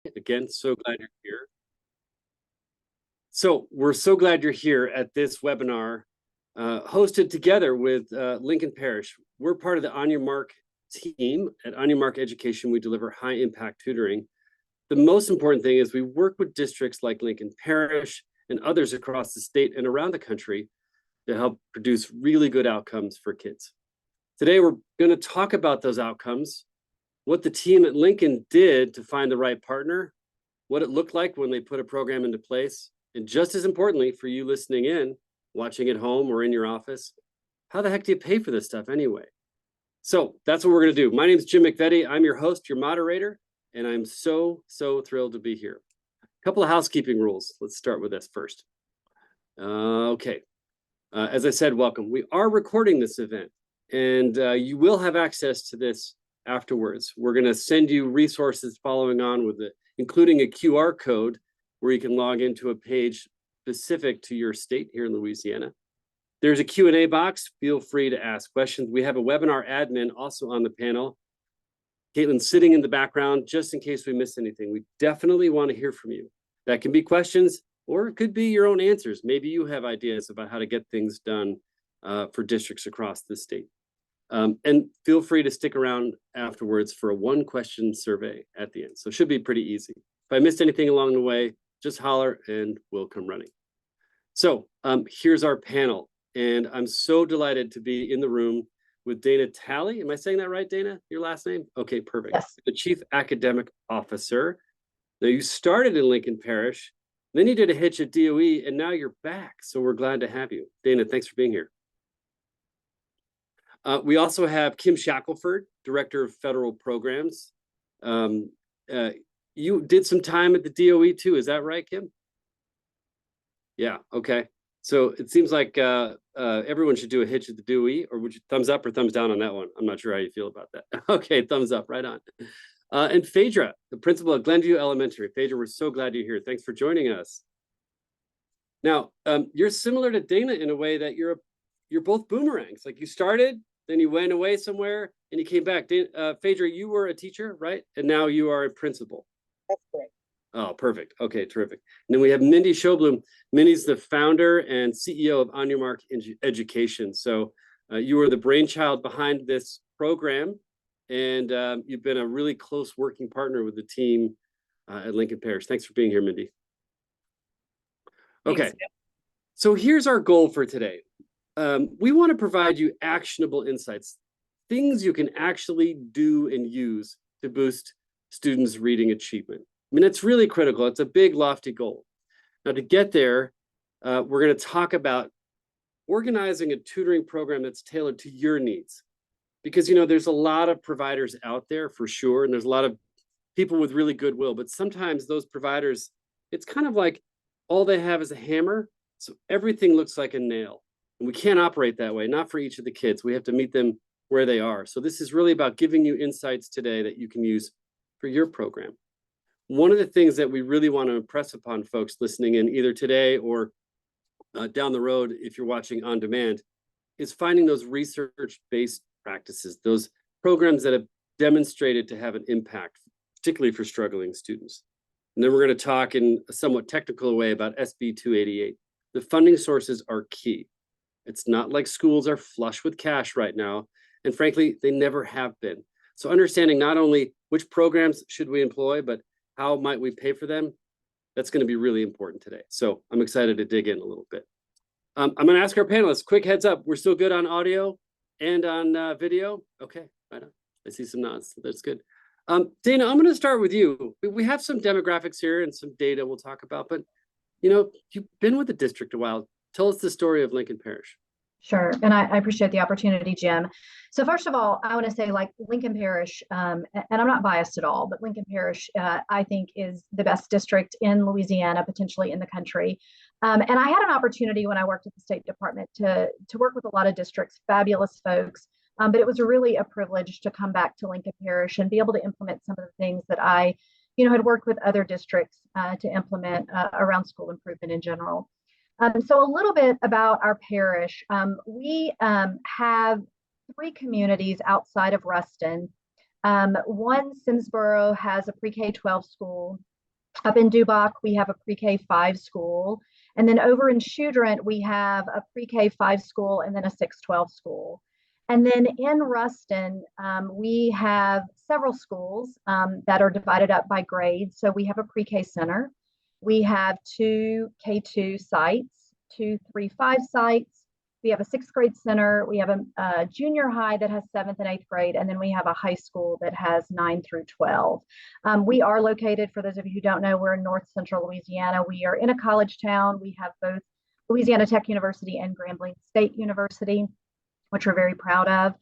Again, so glad you're here. So we're so glad you're here at this webinar hosted together with Lincoln Parish. We're part of the OnYourMark team. At OnYourMark Education, we deliver high-impact tutoring. The most important thing is we work with districts like Lincoln Parish and others across the state and around the country to help produce really good outcomes for kids. Today, we're going to talk about those outcomes, what the team at Lincoln did to find the right partner, what it looked like when they put a program into place, and just as importantly for you listening in, watching at home or in your office, how the heck do you pay for this stuff anyway? So that's what we're going to do. My name is Jim McVetti. I'm your host, your moderator, and I'm so thrilled to be here. A couple of housekeeping rules. Let's start with this first. Okay. As I said, welcome. We are recording this event, and you will have access to this afterwards. We're going to send you resources following on with it, including a QR code where you can log into a page specific to your state here in Louisiana. There's a Q&A box. Feel free to ask questions. We have a webinar admin also on the panel. Caitlin's sitting in the background just in case we miss anything. We definitely want to hear from you. That can be questions, or it could be your own answers. Maybe you have ideas about how to get things done for districts across the state. And feel free to stick around afterwards for a one-question survey at the end. So it should be pretty easy. If I missed anything along the way, just holler and we'll come running. So here's our panel. And I'm so delighted to be in the room with Dana Talley. Am I saying that right, Dana? Your last name? Okay, perfect. Yes. The Chief Academic Officer. Now you started in Lincoln Parish, then you did a hitch at DOE, and now you're back. So we're glad to have you. Dana, thanks for being here. We also have Kim Shackelford, Director of Federal Programs. You did some time at the DOE too, is that right, Kim? Yeah, okay. So it seems like everyone should do a hitch at the DOE, or would you thumbs up or thumbs down on that one? I'm not sure how you feel about that. Okay, thumbs up, right on. And Phaedra, the principal at Glenview Elementary. Phaedra, we're so glad you're here. Thanks for joining us. Now, you're similar to Dana in a way that you're both boomerangs. Like you started, then you went away somewhere, and you came back. Phaedra, you were a teacher, right? And now you are a principal. That's correct. Oh, perfect. Okay, terrific. And then we have Mindy Schoblum. Mindy's the founder and CEO of OnYourMark Education. So you are the brainchild behind this program, and you've been a really close working partner with the team at Lincoln Parish. Thanks for being here, Mindy. Okay, so here's our goal for today. We want to provide you actionable insights, things you can actually do and use to boost students' reading achievement. I mean, it's really critical. It's a big, lofty goal. Now, to get there, we're going to talk about organizing a tutoring program that's tailored to your needs. Because, you know, there's a lot of providers out there for sure, and there's a lot of people with really goodwill, but sometimes those providers, it's kind of like all they have is a hammer, so everything looks like a nail. And we can't operate that way, not for each of the kids. We have to meet them where they are. So this is really about giving you insights today that you can use for your program. One of the things that we really want to impress upon folks listening in either today or down the road, if you're watching on demand, is finding those research-based practices, those programs that have demonstrated to have an impact, particularly for struggling students. And then we're going to talk in a somewhat technical way about SB 288. The funding sources are key. It's not like schools are flush with cash right now, and frankly, they never have been. So understanding not only which programs should we employ, but how might we pay for them, that's going to be really important today. So I'm excited to dig in a little bit. I'm going to ask our panelists, quick heads up, we're still good on audio and on video? Okay, right on. I see some nods, so that's good. Dana, I'm going to start with you. We have some demographics here and some data we'll talk about, but you know, you've been with the district a while. Tell us the story of Lincoln Parish. Sure, and I appreciate the opportunity, Jim. So first of all, I want to say, like, Lincoln Parish, and I'm not biased at all, but Lincoln Parish, I think, is the best district in Louisiana, potentially in the country. And I had an opportunity when I worked at the State Department to work with a lot of districts, fabulous folks, but it was really a privilege to come back to Lincoln Parish and be able to implement some of the things that I, had worked with other districts to implement around school improvement in general. So a little bit about our parish. We have 3 communities outside of Ruston. One, Simsboro, has a pre-K-12 school. Up in Dubach, we have a pre-K 5 school. And then over in Shudrint, we have a pre-K 5 school and then a 6-12 school. And then in Ruston, we have several schools that are divided up by grades. So we have a pre-K center. We have 2 K-2 sites, 2 3-5 sites. We have a 6th grade center. We have a junior high that has 7th and 8th grade. And then we have a high school that has 9 through 12. We are located, for those of you who don't know, we're in North Central Louisiana. We are in a college town. We have both Louisiana Tech University and Grambling State University, which we're very proud of.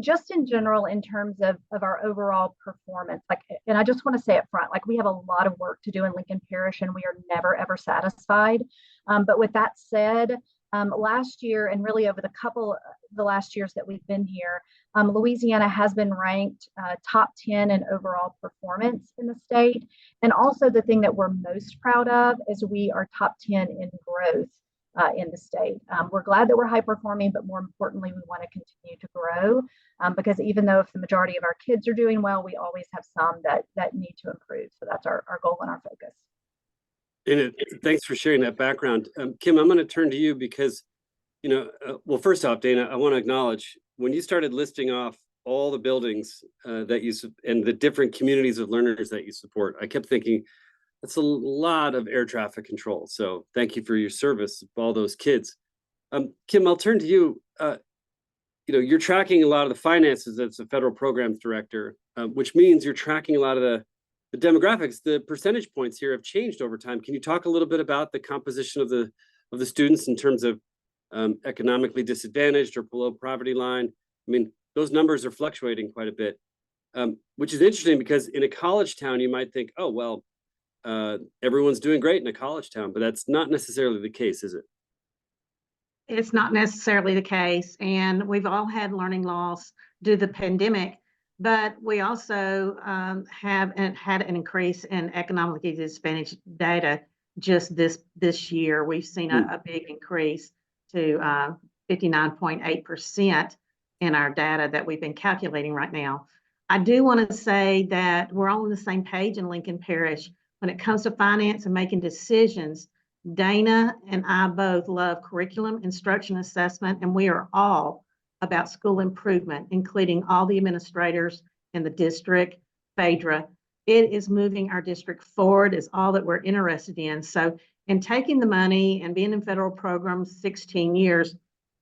Just in general, in terms of our overall performance, and I just want to say up front, we have a lot of work to do in Lincoln Parish and we are never, ever satisfied. But with that said, last year and really over the last years that we've been here, Louisiana has been ranked top 10 in overall performance in the state. And also the thing that we're most proud of is we are top 10 in growth in the state. We're glad that we're high performing, but more importantly, we want to continue to grow because even though if the majority of our kids are doing well, we always have some that need to improve. So that's our goal and our focus. And thanks for sharing that background. Kim, I'm going to turn to you because, well, first off, Dana, I want to acknowledge when you started listing off all the buildings that you and the different communities of learners that you support, I kept thinking that's a lot of air traffic control. So thank you for your service of all those kids. Kim, I'll turn to you. You're tracking a lot of the finances as a federal programs director, which means you're tracking a lot of the demographics. The percentage points here have changed over time. Can you talk a little bit about the composition of the students in terms of economically disadvantaged or below poverty line? I mean, those numbers are fluctuating quite a bit, which is interesting because in a college town, you might think, oh, well, everyone's doing great in a college town, but that's not necessarily the case, is it? It's not necessarily the case. And we've all had learning loss due to the pandemic. But we also have had an increase in economically disadvantaged data just this year. We've seen a big increase to 59.8% in our data that we've been calculating right now. I do want to say that we're all on the same page in Lincoln Parish. When it comes to finance and making decisions, Dana and I both love curriculum, instruction, assessment, and we are all about school improvement, including all the administrators in the district, Phaedra. It is moving our district forward is all that we're interested in. So in taking the money and being in federal programs 16 years,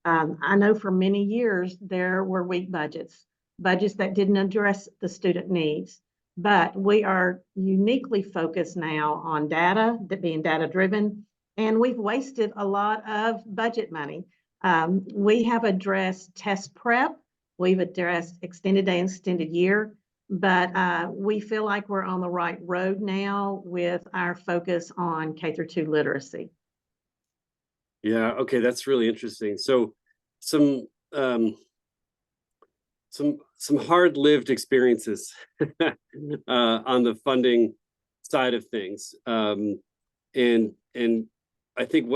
I know for many years there were weak budgets that didn't address the student needs. But we are uniquely focused now on data, being data driven, and we've wasted a lot of budget money. We have addressed test prep, we've addressed extended day and extended year, but we feel like we're on the right road now with our focus on K-2 literacy. Yeah, okay, that's really interesting. So some hard-lived experiences on the funding side of things. And I think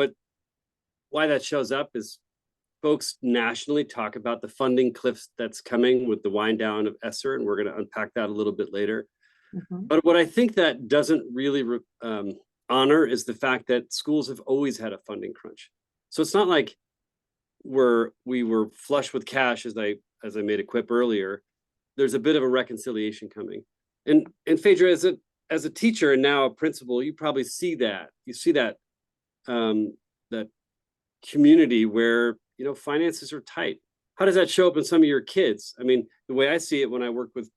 why that shows up is folks nationally talk about the funding cliff that's coming with the wind down of ESSER, and we're going to unpack that a little bit later. Mm-hmm. But what I think that doesn't really honor is the fact that schools have always had a funding crunch. So it's not like we were flush with cash, as I made a quip earlier. There's a bit of a reconciliation coming. And Phaedra, as a teacher and now a principal, you probably see that. You see that that community where finances are tight. How does that show up in some of your kids? I mean, the way I see it when I work with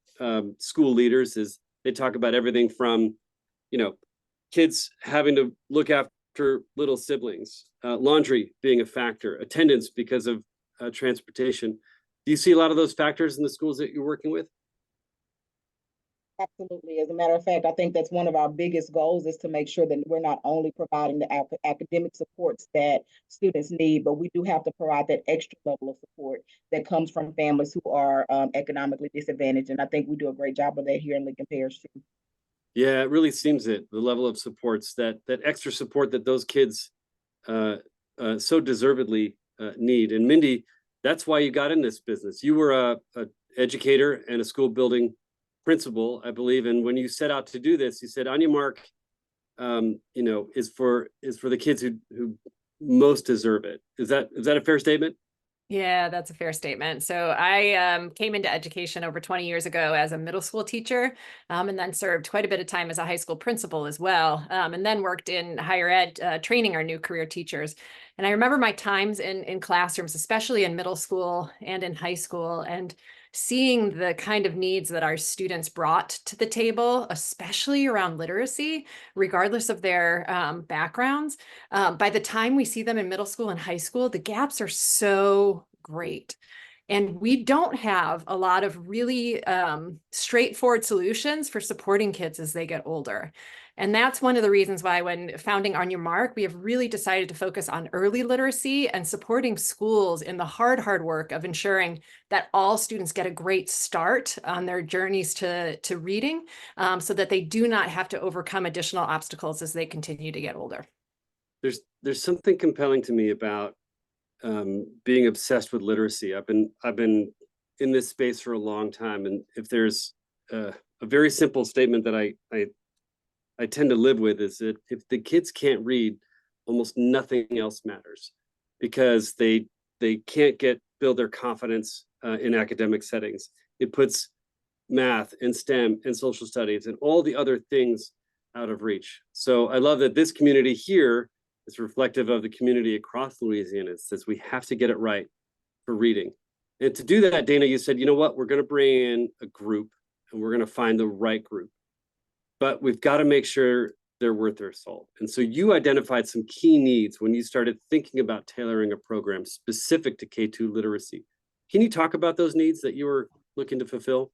school leaders is they talk about everything from kids having to look after little siblings, laundry being a factor, attendance because of transportation. Do you see a lot of those factors in the schools that you're working with? Absolutely. As a matter of fact, I think that's one of our biggest goals is to make sure that we're not only providing the academic supports that students need, but we do have to provide that extra level of support that comes from families who are economically disadvantaged. And I think we do a great job of that here in Lincoln Parish too. Yeah, it really seems it, the level of supports, that extra support that those kids so deservedly need. And Mindy, that's why you got in this business. You were a educator and a school building principal, I believe. And when you set out to do this, you said, on your mark, is for the kids who most deserve it. Is that a fair statement? Yeah, that's a fair statement. So I came into education over 20 years ago as a middle school teacher, and then served quite a bit of time as a high school principal as well, and then worked in higher ed, training our new career teachers. And I remember my times in classrooms, especially in middle school and in high school, and seeing the kind of needs that our students brought to the table, especially around literacy, regardless of their backgrounds. By the time we see them in middle school and high school, the gaps are so great. And we don't have a lot of really straightforward solutions for supporting kids as they get older. And that's one of the reasons why when founding On Your Mark, we have really decided to focus on early literacy and supporting schools in the hard work of ensuring that all students get a great start on their journeys to reading, so that they do not have to overcome additional obstacles as they continue to get older. There's something compelling to me about being obsessed with literacy. I've been in this space for a long time, and if there's a very simple statement that I tend to live with, is that if the kids can't read, almost nothing else matters, because they can't build their confidence in academic settings. It puts math and STEM and social studies and all the other things out of reach. So I love that this community here is reflective of the community across Louisiana. It says we have to get it right for reading. And to do that, Dana, you said, you know what, we're going to bring in a group and we're going to find the right group, but we've got to make sure they're worth their salt. And so you identified some key needs when you started thinking about tailoring a program specific to K-2 literacy. Can you talk about those needs that you were looking to fulfill?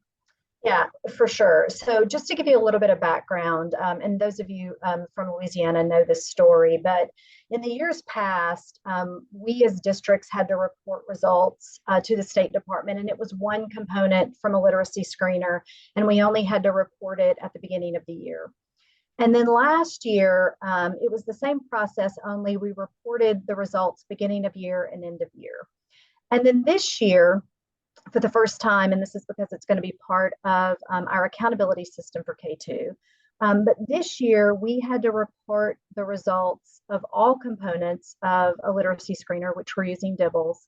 Yeah, for sure. So just to give you a little bit of background, and those of you from Louisiana know this story, but in the years past, we as districts had to report results to the State Department, and it was one component from a literacy screener, and we only had to report it at the beginning of the year. And then last year, it was the same process, only we reported the results beginning of year and end of year. And then this year, for the first time, and this is because it's going to be part of our accountability system for K-2. But this year, we had to report the results of all components of a literacy screener, which we're using DIBELS.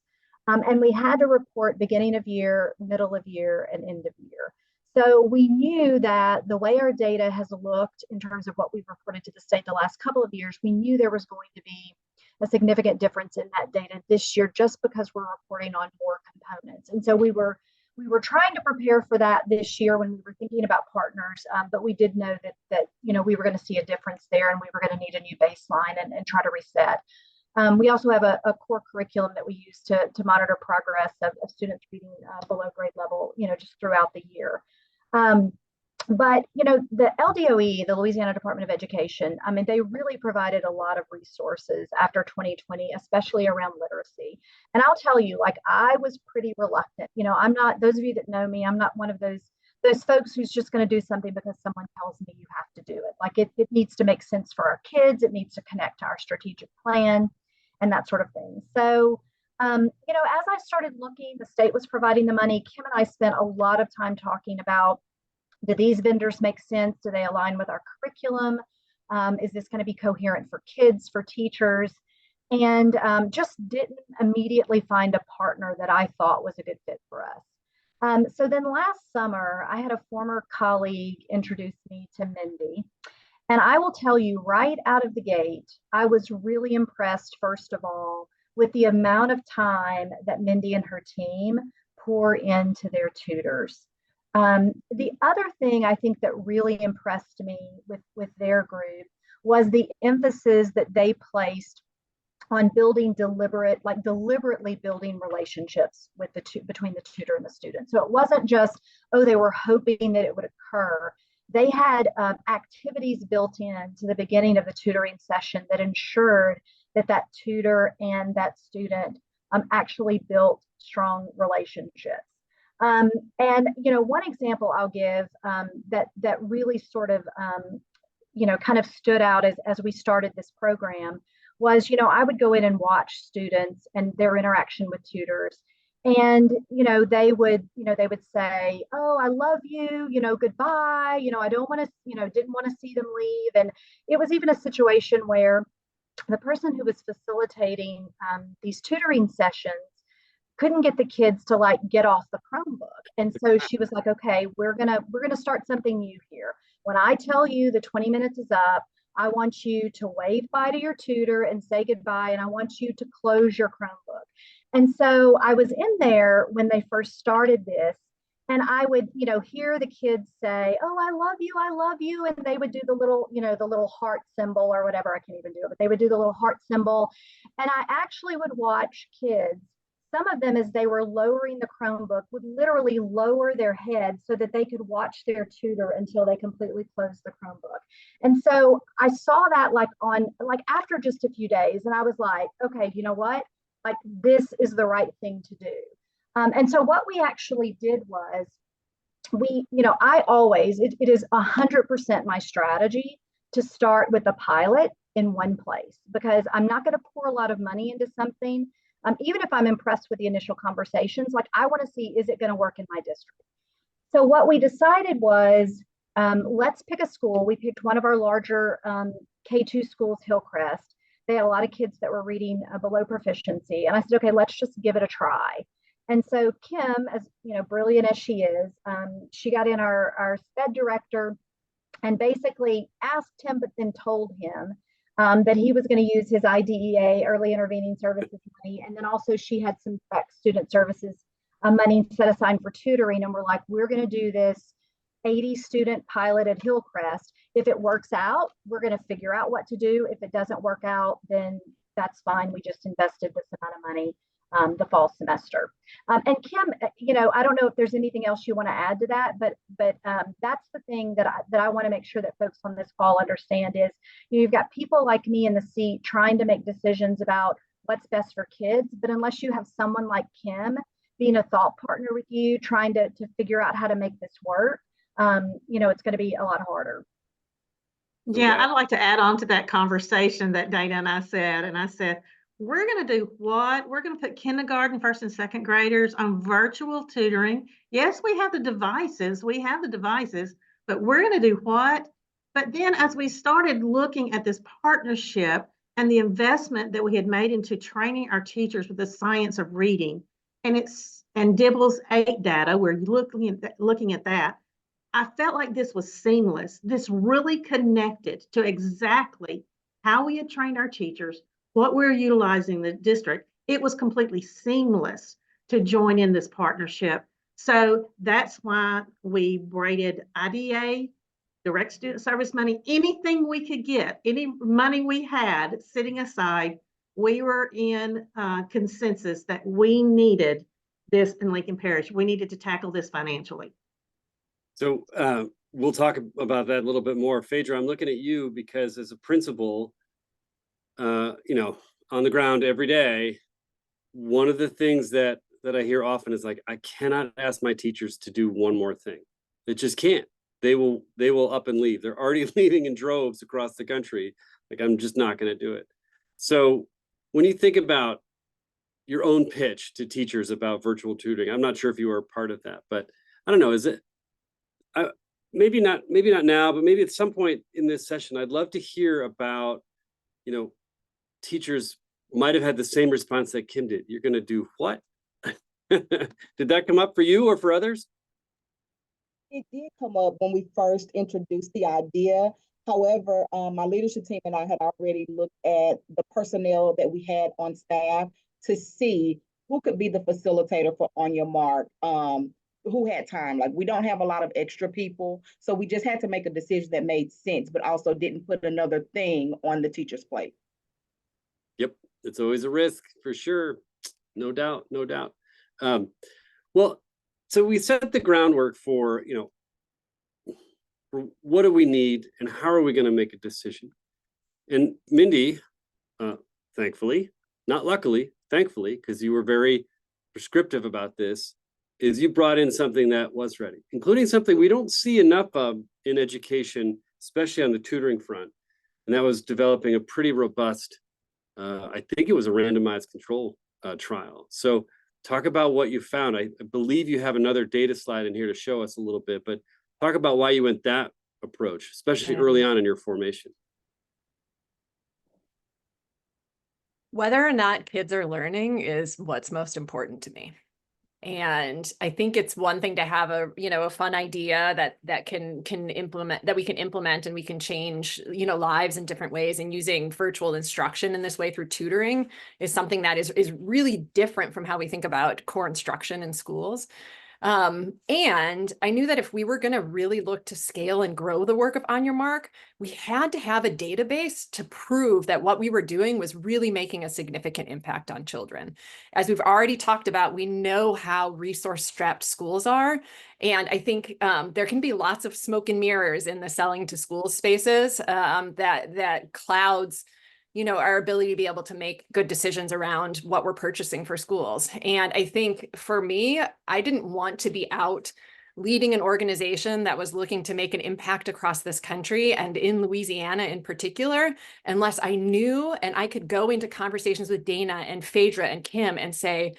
And we had to report beginning of year, middle of year, and end of year. So we knew that the way our data has looked in terms of what we've reported to the state the last couple of years, we knew there was going to be a significant difference in that data this year, just because we're reporting on more components. And so we were trying to prepare for that this year when we were thinking about partners, but we did know that we were going to see a difference there, and we were going to need a new baseline and try to reset. We also have a core curriculum that we use to monitor progress of students reading below grade level, just throughout the year. But, the LDOE, the Louisiana Department of Education, I mean, they really provided a lot of resources after 2020, especially around literacy. And I'll tell you, I was pretty reluctant. I'm not, those of you that know me, I'm not one of those folks who's just going to do something because someone tells me you have to do it. It needs to make sense for our kids. It needs to connect to our strategic plan and that sort of thing. So, as I started looking, the state was providing the money. Kim and I spent a lot of time talking about, do these vendors make sense? Do they align with our curriculum? Is this going to be coherent for kids, for teachers? And just didn't immediately find a partner that I thought was a good fit for us. So then last summer, I had a former colleague introduce me to Mindy. And I will tell you right out of the gate, I was really impressed, first of all, with the amount of time that Mindy and her team pour into their tutors. The other thing I think that really impressed me with their group was the emphasis that they placed on building deliberately building relationships with between the tutor and the student. So it wasn't just, they were hoping that it would occur. They had activities built in to the beginning of the tutoring session that ensured that tutor and that student actually built strong relationships. And one example I'll give that really sort of kind of stood out as we started this program was, I would go in and watch students and their interaction with tutors. And, they would say, oh, I love you, goodbye, I don't want to, didn't want to see them leave. And it was even a situation where the person who was facilitating these tutoring sessions couldn't get the kids to like get off the Chromebook. And so she was like, okay, we're gonna start something new here. When I tell you the 20 minutes is up, I want you to wave bye to your tutor and say goodbye, and I want you to close your Chromebook. And so I was in there when they first started this, and I would, hear the kids say, oh, I love you. And they would do the little heart symbol or whatever. I can't even do it, but they would do the little heart symbol. And I actually would watch kids, some of them, as they were lowering the Chromebook, would literally lower their head so that they could watch their tutor until they completely closed the Chromebook. And so I saw that after just a few days, and I was like, okay, you know what? Like, this is the right thing to do. And so what we actually did was I always, it is 100% my strategy to start with a pilot in one place, because I'm not going to pour a lot of money into something. Even if I'm impressed with the initial conversations, like, I want to see, is it going to work in my district? So what we decided was, let's pick a school. We picked one of our larger K-2 schools, Hillcrest. They had a lot of kids that were reading below proficiency. And I said, okay, let's just give it a try. And so Kim, as brilliant as she is, she got in our SPED director and basically asked him, but then told him that he was going to use his IDEA, early intervening services money. And then also she had some student services money set aside for tutoring. And we're like, we're going to do this 80 student pilot at Hillcrest. If it works out, we're going to figure out what to do. If it doesn't work out, then that's fine. We just invested this amount of money the fall semester. And Kim, I don't know if there's anything else you want to add to that, but that's the thing that I want to make sure that folks on this call understand is, you've got people like me in the seat trying to make decisions about what's best for kids, but unless you have someone like Kim being a thought partner with you, trying to figure out how to make this work, it's going to be a lot harder. Yeah, I'd like to add on to that conversation that Dana and I said, we're going to do what? We're going to put kindergarten, first and second graders on virtual tutoring. Yes, we have the devices, but we're going to do what? But then as we started looking at this partnership and the investment that we had made into training our teachers with the science of reading, and Dibble's 8 data, we're looking at that, I felt like this was seamless. This really connected to exactly how we had trained our teachers, what we're utilizing the district. It was completely seamless to join in this partnership. So that's why we braided IDA, direct student service money, anything we could get, any money we had sitting aside, we were in consensus that we needed this in Lincoln Parish. We needed to tackle this financially. So we'll talk about that a little bit more. Phaedra, I'm looking at you because as a principal, on the ground every day, one of the things that I hear often is like, I cannot ask my teachers to do one more thing. It just can't. They will up and leave. They're already leaving in droves across the country. Like, I'm just not going to do it. So when you think about your own pitch to teachers about virtual tutoring, I'm not sure if you were a part of that, but I don't know, is it, maybe not now, but maybe at some point in this session, I'd love to hear about, teachers might have had the same response that Kim did. You're going to do what? Did that come up for you or for others? It did come up when we first introduced the idea. However, my leadership team and I had already looked at the personnel that we had on staff to see who could be the facilitator for On Your Mark, who had time. Like, we don't have a lot of extra people, so we just had to make a decision that made sense, but also didn't put another thing on the teacher's plate. Yep, it's always a risk for sure. No doubt. Well, so we set the groundwork for, for what do we need and how are we going to make a decision? And Mindy, thankfully, not luckily, thankfully, because you were very prescriptive about this, is you brought in something that was ready, including something we don't see enough of in education, especially on the tutoring front. And that was developing a pretty robust, I think it was a randomized control trial. So talk about what you found. I believe you have another data slide in here to show us a little bit, but talk about why you went that approach, especially early on in your formation. Whether or not kids are learning is what's most important to me. And I think it's one thing to have a fun idea that we can implement and we can change, lives in different ways, and using virtual instruction in this way through tutoring is something that is really different from how we think about core instruction in schools. And I knew that if we were going to really look to scale and grow the work of On Your Mark, we had to have a database to prove that what we were doing was really making a significant impact on children. As we've already talked about, we know how resource-strapped schools are. And I think there can be lots of smoke and mirrors in the selling to school spaces that clouds our ability to be able to make good decisions around what we're purchasing for schools. And I think for me, I didn't want to be out leading an organization that was looking to make an impact across this country and in Louisiana in particular, unless I knew and I could go into conversations with Dana and Phaedra and Kim and say,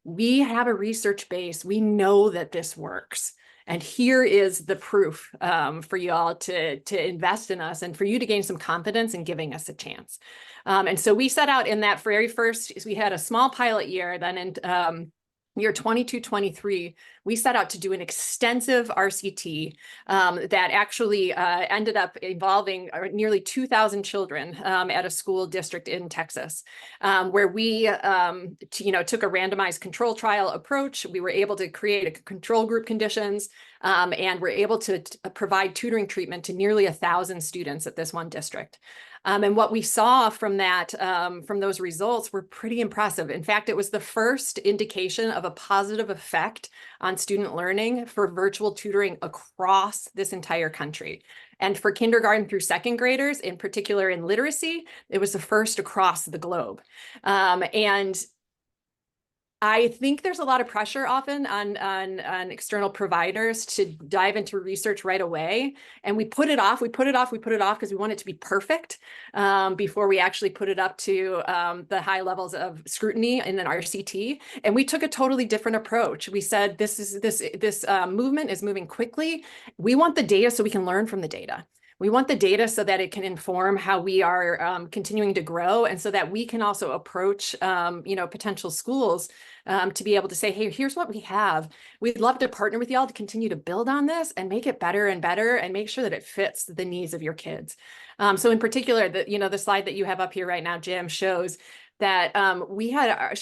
we have a research base, we know that this works. And here is the proof for you all to invest in us and for you to gain some confidence in giving us a chance. And so we set out in that very first, we had a small pilot year. Then in year 22-23, we set out to do an extensive RCT that actually ended up involving nearly 2,000 children at a school district in Texas, where we took a randomized control trial approach. We were able to create a control group conditions and were able to provide tutoring treatment to nearly 1,000 students at this one district. And what we saw from that, from those results were pretty impressive. In fact, it was the first indication of a positive effect on student learning for virtual tutoring across this entire country. And for kindergarten through second graders, in particular in literacy, it was the first across the globe. And I think there's a lot of pressure often on external providers to dive into research right away. And we put it off because we want it to be perfect before we actually put it up to the high levels of scrutiny in an RCT. And we took a totally different approach. We said, this movement is moving quickly. We want the data so we can learn from the data. We want the data so that it can inform how we are continuing to grow, and so that we can also approach, potential schools to be able to say, hey, here's what we have. We'd love to partner with y'all to continue to build on this and make it better and better and make sure that it fits the needs of your kids. So in particular, the slide that you have up here right now, Jim, shows that we had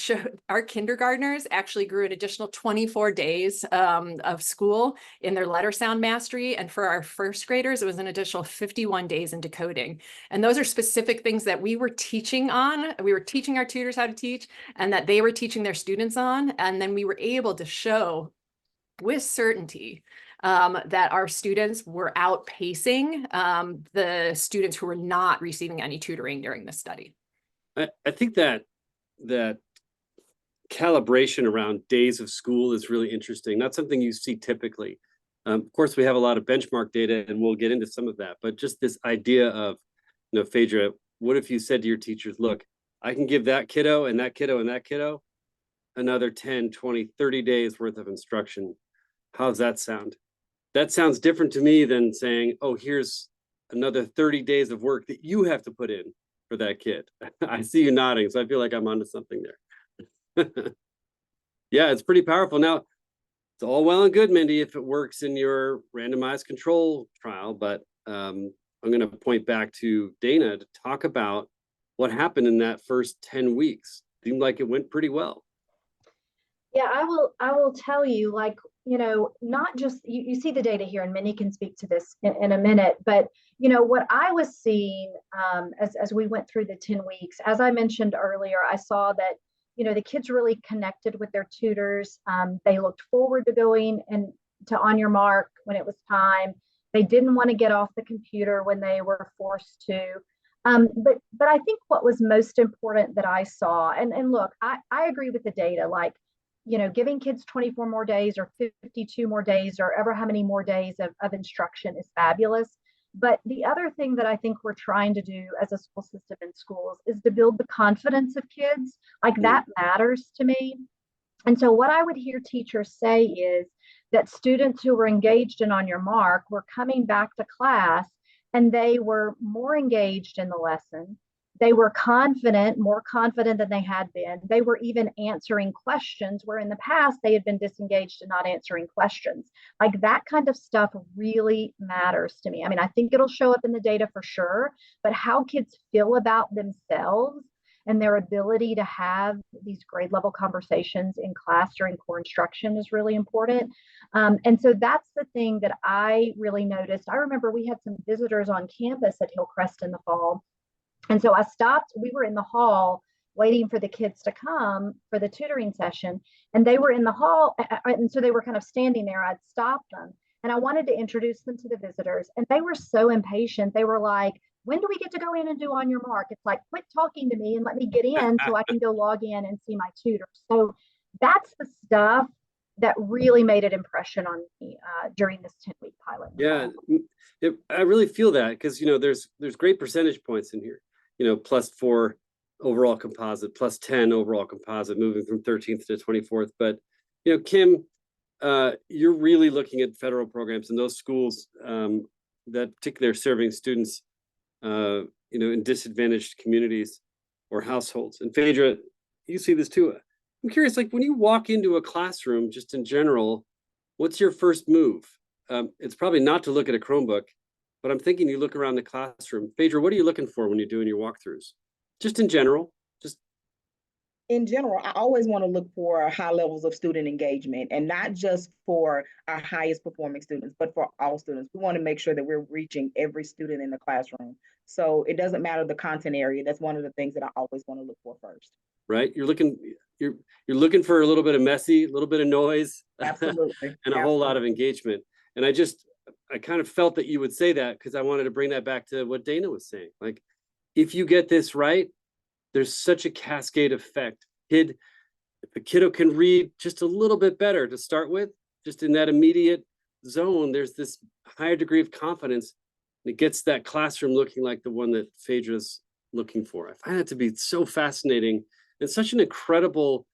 our kindergartners actually grew an additional 24 days of school in their letter sound mastery. And for our first graders, it was an additional 51 days in decoding. And those are specific things that we were teaching on. We were teaching our tutors how to teach, and that they were teaching their students on. And then we were able to show with certainty that our students were outpacing the students who were not receiving any tutoring during this study. I think that calibration around days of school is really interesting. Not something you see typically. Of course, we have a lot of benchmark data, and we'll get into some of that. But just this idea of, Phaedra, what if you said to your teachers, look, I can give that kiddo and that kiddo and that kiddo another 10, 20, 30 days worth of instruction. How's that sound? That sounds different to me than saying, oh, here's another 30 days of work that you have to put in for that kid. I see you nodding, so I feel like I'm onto something there. Yeah, it's pretty powerful. Now, it's all well and good, Mindy, if it works in your randomized control trial, but I'm going to point back to Dana to talk about what happened in that first 10 weeks. Seemed like it went pretty well. Yeah, I will tell you, not just, you see the data here, and Minnie can speak to this in a minute, but what I was seeing as we went through the 10 weeks, as I mentioned earlier, I saw that, the kids really connected with their tutors. They looked forward to going and to On Your Mark when it was time. They didn't want to get off the computer when they were forced to. But I think what was most important that I saw, and look, I agree with the data, giving kids 24 more days or 52 more days or ever how many more days of instruction is fabulous. But the other thing that I think we're trying to do as a school system in schools is to build the confidence of kids. That matters to me. And so what I would hear teachers say is that students who were engaged in On Your Mark were coming back to class and they were more engaged in the lesson. They were confident, more confident than they had been. They were even answering questions where in the past they had been disengaged and not answering questions. Like that kind of stuff really matters to me. I mean, I think it'll show up in the data for sure, but how kids feel about themselves and their ability to have these grade level conversations in class during core instruction is really important. And so that's the thing that I really noticed. I remember we had some visitors on campus at Hillcrest in the fall. And so I stopped, we were in the hall waiting for the kids to come for the tutoring session. And they were in the hall. And so they were kind of standing there. I'd stopped them and I wanted to introduce them to the visitors. And they were so impatient. They were like, when do we get to go in and do On Your Mark? It's like, quit talking to me and let me get in so I can go log in and see my tutor. So that's the stuff that really made an impression on me during this 10-week pilot. Yeah, I really feel that because, there's great percentage points in here, +4 overall composite, +10 overall composite, moving from 13th to 24th. But, Kim, you're really looking at federal programs and those schools that particularly are serving students in disadvantaged communities or households. And Phaedra, you see this too. I'm curious, like when you walk into a classroom, just in general, what's your first move? It's probably not to look at a Chromebook, but I'm thinking you look around the classroom. Phaedra, what are you looking for when you're doing your walkthroughs? Just in general, in general, I always want to look for high levels of student engagement, and not just for our highest performing students, but for all students. We want to make sure that we're reaching every student in the classroom. So it doesn't matter the content area. That's one of the things that I always want to look for first. Right? You're looking for a little bit of messy, a little bit of noise, absolutely, and a whole lot of engagement. And I kind of felt that you would say that because I wanted to bring that back to what Dana was saying. Like, if you get this right, there's such a cascade effect. If a kiddo can read just a little bit better to start with, just in that immediate zone, there's this higher degree of confidence. And it gets that classroom looking like the one that Phaedra's looking for. I find that to be so fascinating and such an incredible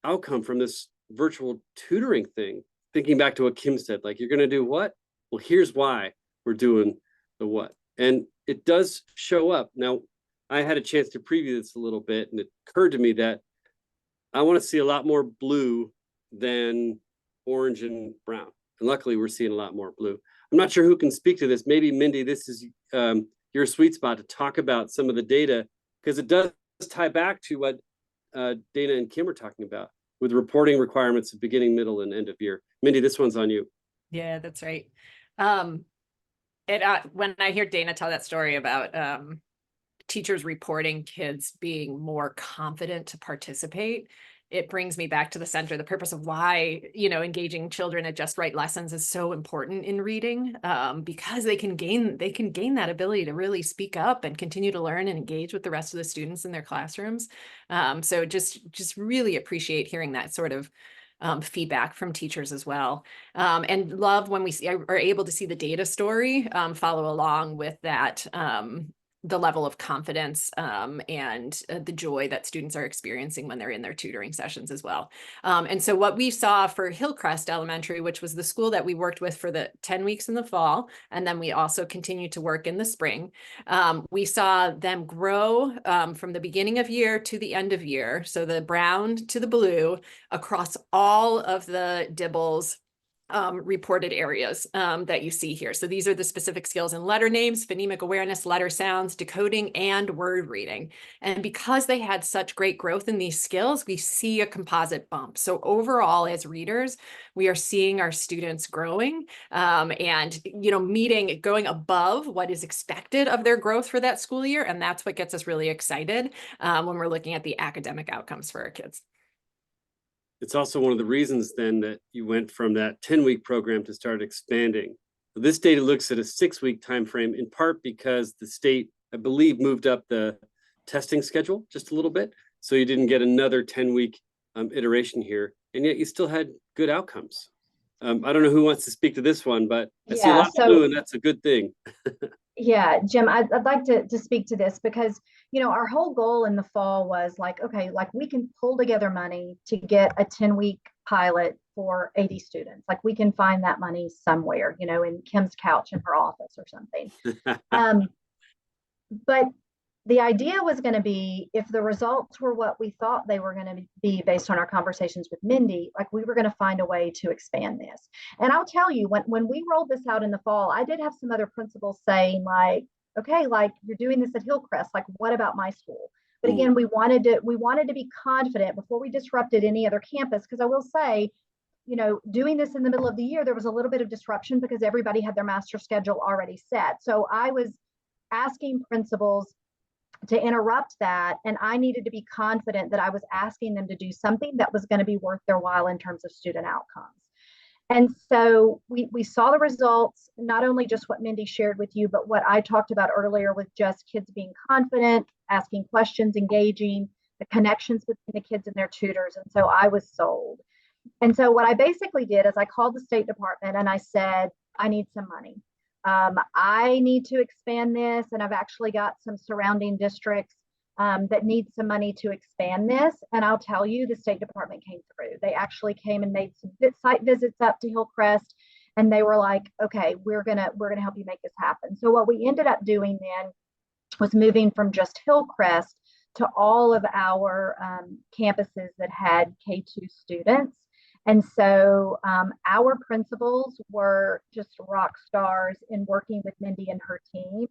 outcome from this virtual tutoring thing. Thinking back to what Kim said, like, you're going to do what? Well, here's why we're doing the what. And it does show up. Now, I had a chance to preview this a little bit, and it occurred to me that I want to see a lot more blue than orange and brown. And luckily, we're seeing a lot more blue. I'm not sure who can speak to this. Maybe Mindy, this is your sweet spot to talk about some of the data, because it does tie back to what Dana and Kim are talking about with reporting requirements of beginning, middle, and end of year. Mindy, this one's on you. Yeah, that's right. When I hear Dana tell that story about teachers reporting kids being more confident to participate, it brings me back to the center, the purpose of why, engaging children at Just Right Lessons is so important in reading, because they can gain that ability to really speak up and continue to learn and engage with the rest of the students in their classrooms. So just really appreciate hearing that sort of feedback from teachers as well. And love when we are able to see the data story follow along with that, the level of confidence and the joy that students are experiencing when they're in their tutoring sessions as well. And so what we saw for Hillcrest Elementary, which was the school that we worked with for the 10 weeks in the fall, and then we also continued to work in the spring, we saw them grow from the beginning of year to the end of year. So the brown to the blue across all of the DIBELS reported areas that you see here. So these are the specific skills in letter names, phonemic awareness, letter sounds, decoding, and word reading. And because they had such great growth in these skills, we see a composite bump. So overall, as readers, we are seeing our students growing and, going above what is expected of their growth for that school year. And that's what gets us really excited when we're looking at the academic outcomes for our kids. It's also one of the reasons then that you went from that 10-week program to start expanding. This data looks at a 6-week time frame, in part because the state, I believe, moved up the testing schedule just a little bit. So you didn't get another 10-week iteration here, and yet you still had good outcomes. I don't know who wants to speak to this one, but I see a lot of blue, and that's a good thing. Yeah, Jim, I'd like to speak to this because, our whole goal in the fall was like, okay, like we can pull together money to get a 10-week pilot for 80 students. Like we can find that money somewhere, in Kim's couch in her office or something. But the idea was going to be, if the results were what we thought they were going to be based on our conversations with Mindy, like we were going to find a way to expand this. And I'll tell you, when we rolled this out in the fall, I did have some other principals saying like, okay, like you're doing this at Hillcrest, like what about my school? But again, we wanted to be confident before we disrupted any other campus, because I will say, doing this in the middle of the year, there was a little bit of disruption because everybody had their master schedule already set. So I was asking principals to interrupt that, and I needed to be confident that I was asking them to do something that was going to be worth their while in terms of student outcomes. And so we saw the results, not only just what Mindy shared with you, but what I talked about earlier with just kids being confident, asking questions, engaging, the connections between the kids and their tutors. And so I was sold. And so what I basically did is I called the State Department and I said, I need some money. I need to expand this, and I've actually got some surrounding districts that need some money to expand this. And I'll tell you, the State Department came through. They actually came and made some site visits up to Hillcrest, and they were like, okay, we're gonna help you make this happen. So what we ended up doing then was moving from just Hillcrest to all of our campuses that had K-2 students. And so our principals were just rock stars in working with Mindy and her team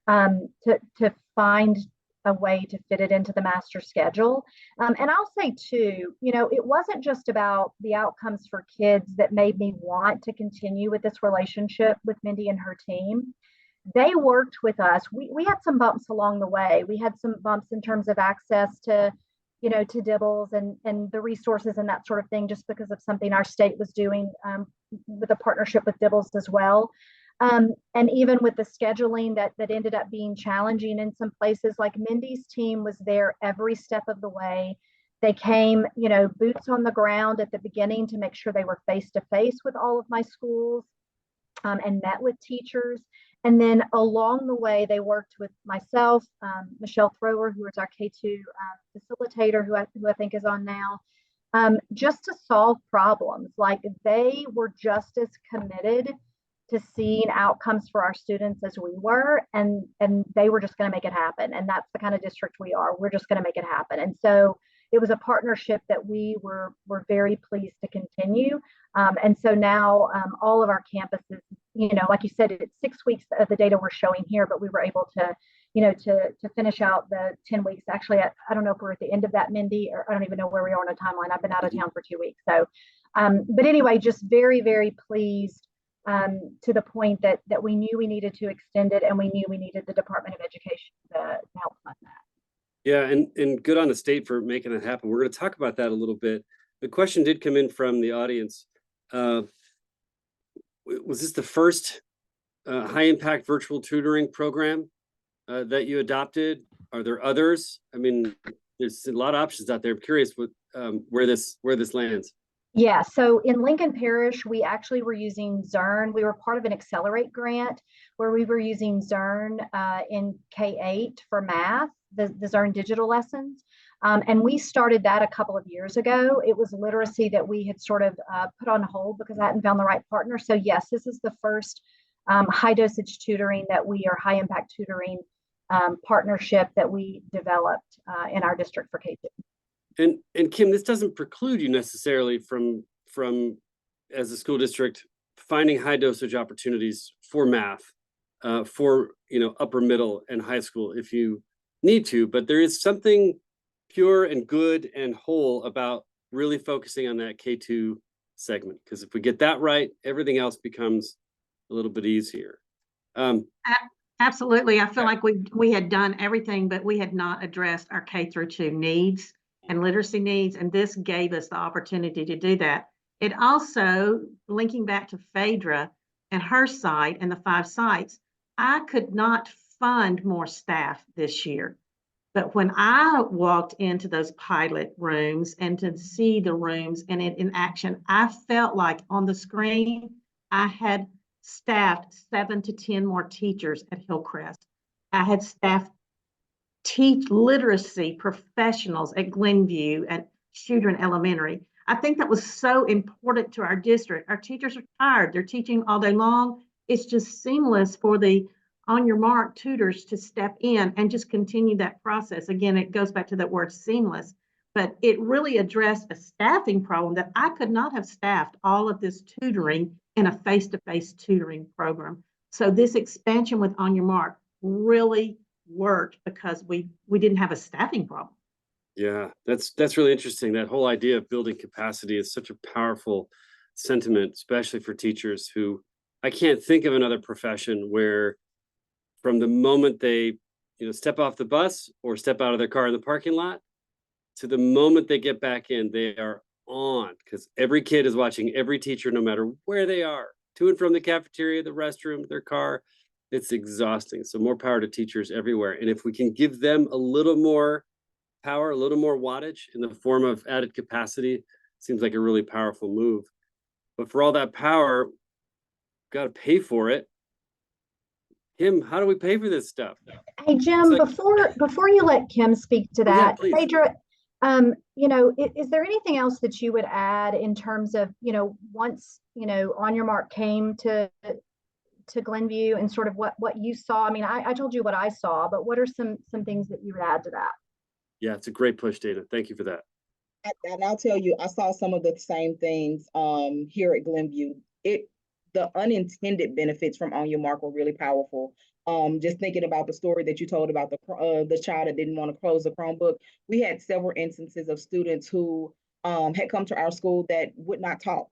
to find a way to fit it into the master schedule. And I'll say too, it wasn't just about the outcomes for kids that made me want to continue with this relationship with Mindy and her team. They worked with us. We had some bumps along the way. We had some bumps in terms of access to Dibbles and the resources and that sort of thing, just because of something our state was doing with a partnership with Dibbles as well. And even with the scheduling that ended up being challenging in some places, like Mindy's team was there every step of the way. They came, boots on the ground at the beginning to make sure they were face to face with all of my schools and met with teachers. And then along the way, they worked with myself, Michelle Thrower, who is our K-2 facilitator, who I think is on now, just to solve problems. Like they were just as committed to seeing outcomes for our students as we were, and they were just going to make it happen. And that's the kind of district we are. We're just going to make it happen. And so it was a partnership that we were very pleased to continue. And so now all of our campuses, like you said, it's 6 weeks of the data we're showing here, but we were able to, to finish out the 10 weeks. Actually, I don't know if we're at the end of that, Mindy, or I don't even know where we are on a timeline. I've been out of town for 2 weeks. So, but anyway, just very, very pleased to the point that we knew we needed to extend it, and we knew we needed the Department of Education to help fund that. Yeah, and good on the state for making it happen. We're going to talk about that a little bit. The question did come in from the audience. Was this the first high impact virtual tutoring program that you adopted? Are there others? I mean, there's a lot of options out there. I'm curious where this lands. Yeah, so in Lincoln Parish, we actually were using Zern. We were part of an Accelerate grant where we were using Zern in K-8 for math, the Zern digital lessons. And we started that a couple of years ago. It was literacy that we had sort of put on hold because I hadn't found the right partner. So yes, this is the first high dosage tutoring that we are high impact tutoring partnership that we developed in our district for K-2. And Kim, this doesn't preclude you necessarily from as a school district finding high dosage opportunities for math for upper middle and high school if you need to, but there is something pure and good and whole about really focusing on that K-2 segment, because if we get that right, everything else becomes a little bit easier. Absolutely. I feel like we had done everything, but we had not addressed our K-2 needs and literacy needs, and this gave us the opportunity to do that. It also, linking back to Phaedra and her site and the 5 sites, I could not fund more staff this year. But when I walked into those pilot rooms and to see the rooms and it in action, I felt like on the screen, I had staffed 7 to 10 more teachers at Hillcrest. I had staffed teach literacy professionals at Glenview and Shudron Elementary. I think that was so important to our district. Our teachers are tired. They're teaching all day long. It's just seamless for the On Your Mark tutors to step in and just continue that process. Again, it goes back to that word seamless, but it really addressed a staffing problem that I could not have staffed all of this tutoring in a face-to-face tutoring program. So this expansion with On Your Mark really worked because we didn't have a staffing problem. Yeah, that's really interesting. That whole idea of building capacity is such a powerful sentiment, especially for teachers who, I can't think of another profession where from the moment they, step off the bus or step out of their car in the parking lot to the moment they get back in, they are on, because every kid is watching every teacher, no matter where they are, to and from the cafeteria, the restroom, their car. It's exhausting. So more power to teachers everywhere. And if we can give them a little more power, a little more wattage in the form of added capacity, seems like a really powerful move. But for all that power, got to pay for it. Kim, how do we pay for this stuff? Hey, Jim, like, before you let Kim speak to that, please. Phaedra, is there anything else that you would add in terms of, once, On Your Mark came to Glenview and sort of what you saw? I mean, I told you what I saw, but what are some things that you would add to that? Yeah, it's a great push, Dana. Thank you for that. And I'll tell you, I saw some of the same things here at Glenview. The unintended benefits from On Your Mark were really powerful. Just thinking about the story that you told about the child that didn't want to close the Chromebook. We had several instances of students who had come to our school that would not talk,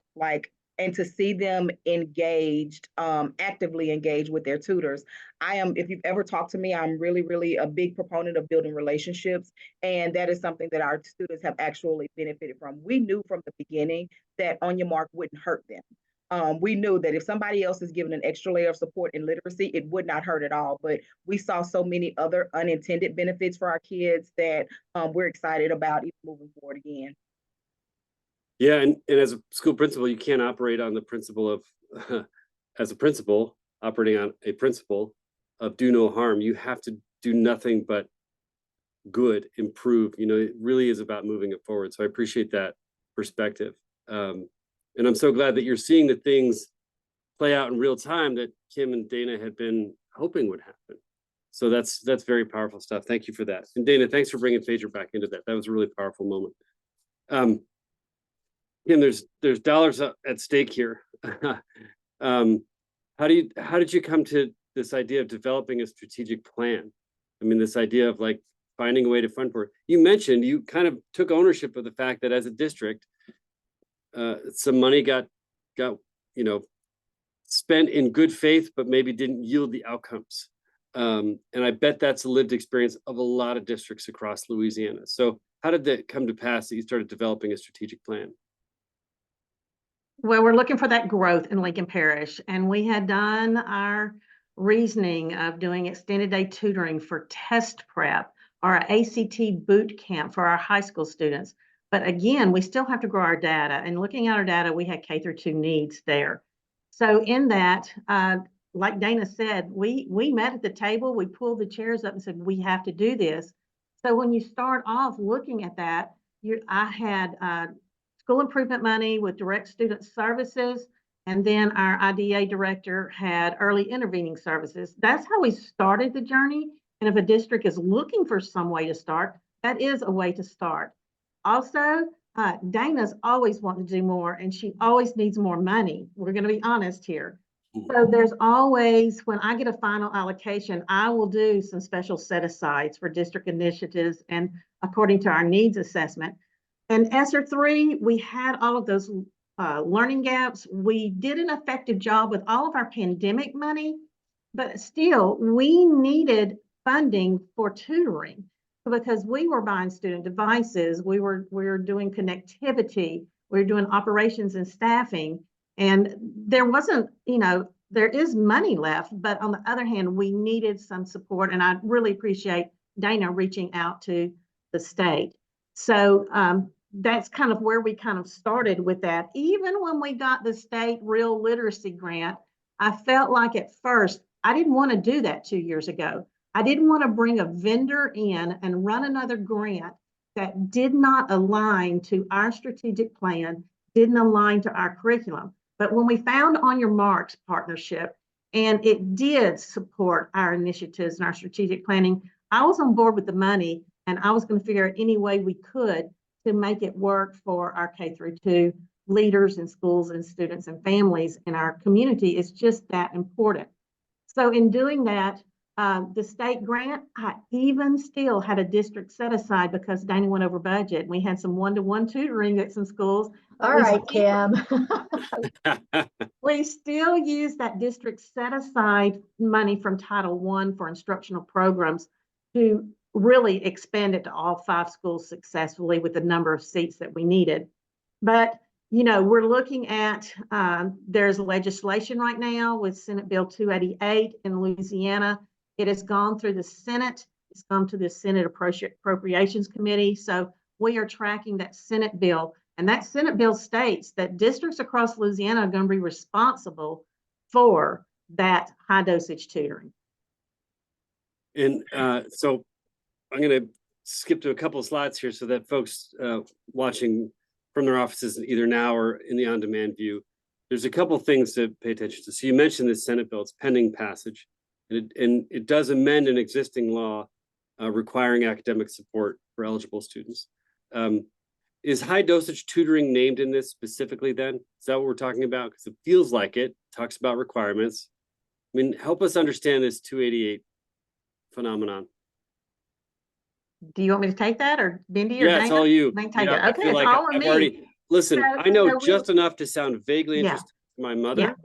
and to see them engaged, actively engaged with their tutors. If you've ever talked to me, I'm really, really a big proponent of building relationships. And that is something that our students have actually benefited from. We knew from the beginning that On Your Mark wouldn't hurt them. We knew that if somebody else is given an extra layer of support in literacy, it would not hurt at all. But we saw so many other unintended benefits for our kids that we're excited about even moving forward again. Yeah, and as a school principal, you can't operate on the principle of, as a principal, operating on a principle of do no harm. You have to do nothing but good, improve. It really is about moving it forward. So I appreciate that perspective. And I'm so glad that you're seeing the things play out in real time that Kim and Dana had been hoping would happen. So that's very powerful stuff. Thank you for that. And Dana, thanks for bringing Phaedra back into that. That was a really powerful moment. Kim, there's dollars at stake here. How did you come to this idea of developing a strategic plan? I mean, this idea of finding a way to fund for it. You mentioned you kind of took ownership of the fact that as a district, some money got spent in good faith, but maybe didn't yield the outcomes. And I bet that's a lived experience of a lot of districts across Louisiana. So how did that come to pass that you started developing a strategic plan? Well, we're looking for that growth in Lincoln Parish, and we had done our reasoning of doing extended day tutoring for test prep or an ACT boot camp for our high school students. But again, we still have to grow our data, and looking at our data, we had K-2 needs there. So in that, like Dana said, we met at the table, we pulled the chairs up and said, we have to do this. So when you start off looking at that, I had school improvement money with direct student services, and then our IDA director had early intervening services. That's how we started the journey. And if a district is looking for some way to start, that is a way to start. Also, Dana's always wanting to do more, and she always needs more money. We're going to be honest here. So there's always, when I get a final allocation, I will do some special set-asides for district initiatives and according to our needs assessment. And ESSER3, we had all of those learning gaps. We did an effective job with all of our pandemic money, but still we needed funding for tutoring because we were buying student devices, we were doing connectivity, we were doing operations and staffing, and there wasn't, there is money left, but on the other hand, we needed some support, and I really appreciate Dana reaching out to the state. So that's kind of where we kind of started with that. Even when we got the state real literacy grant, I felt like at first, I didn't want to do that 2 years ago. I didn't want to bring a vendor in and run another grant that did not align to our strategic plan, didn't align to our curriculum. But when we found OnYourMark's partnership, and it did support our initiatives and our strategic planning, I was on board with the money, and I was going to figure out any way we could to make it work for our K-2 leaders in schools and students and families in our community. Is just that important. So in doing that, the state grant, I even still had a district set aside because Dana went over budget. We had some one-to-one tutoring at some schools. All right, Kim. We still use that district set aside money from Title I for instructional programs to really expand it to all 5 schools successfully with the number of seats that we needed. But, you know, we're looking at, there's legislation right now with Senate Bill 288 in Louisiana. It has gone through the Senate. It's gone to the Senate Appropriations Committee. So we are tracking that Senate bill. And that Senate bill states that districts across Louisiana are going to be responsible for that high dosage tutoring. And so I'm going to skip to a couple of slides here so that folks watching from their offices either now or in the on-demand view, there's a couple of things to pay attention to. So you mentioned the Senate bill, it's pending passage, and it does amend an existing law requiring academic support for eligible students. Is high dosage tutoring named in this specifically then? Is that what we're talking about? Because it feels like it talks about requirements. I mean, help us understand this 288 phenomenon. Do you want me to take that, or Bendy or Yeah, Dana? it's all you. I can take Yeah, it. Okay, I feel it's like all on I've me. already, listen, So- I know so just enough to sound vaguely Yeah. interested to my mother.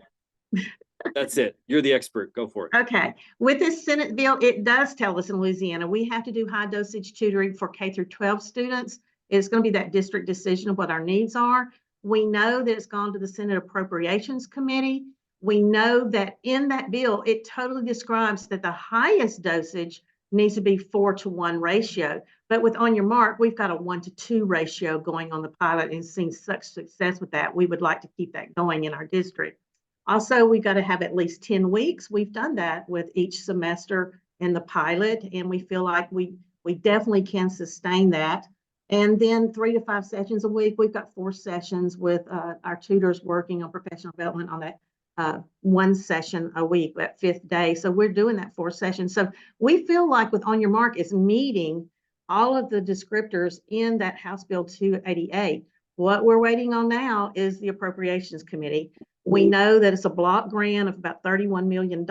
That's it. You're the expert. Go for it. Okay, with this Senate bill, it does tell us in Louisiana, we have to do high dosage tutoring for K-12 students. It's going to be that district decision of what our needs are. We know that it's gone to the Senate Appropriations Committee. We know that in that bill, it totally describes that the highest dosage needs to be 4-to-1 ratio. But with OnYourMark, we've got a 1-to-2 ratio going on the pilot and seen such success with that. We would like to keep that going in our district. Also, we've got to have at least 10 weeks. We've done that with each semester in the pilot, and we feel like we definitely can sustain that. And then 3 to 5 sessions a week. We've got 4 sessions with our tutors working on professional development on that 1 session a week, that 5th day. So we're doing that 4 sessions. So we feel like with OnYourMark is meeting all of the descriptors in that House Bill 288. What we're waiting on now is the Appropriations Committee. We know that it's a block grant of about $31 million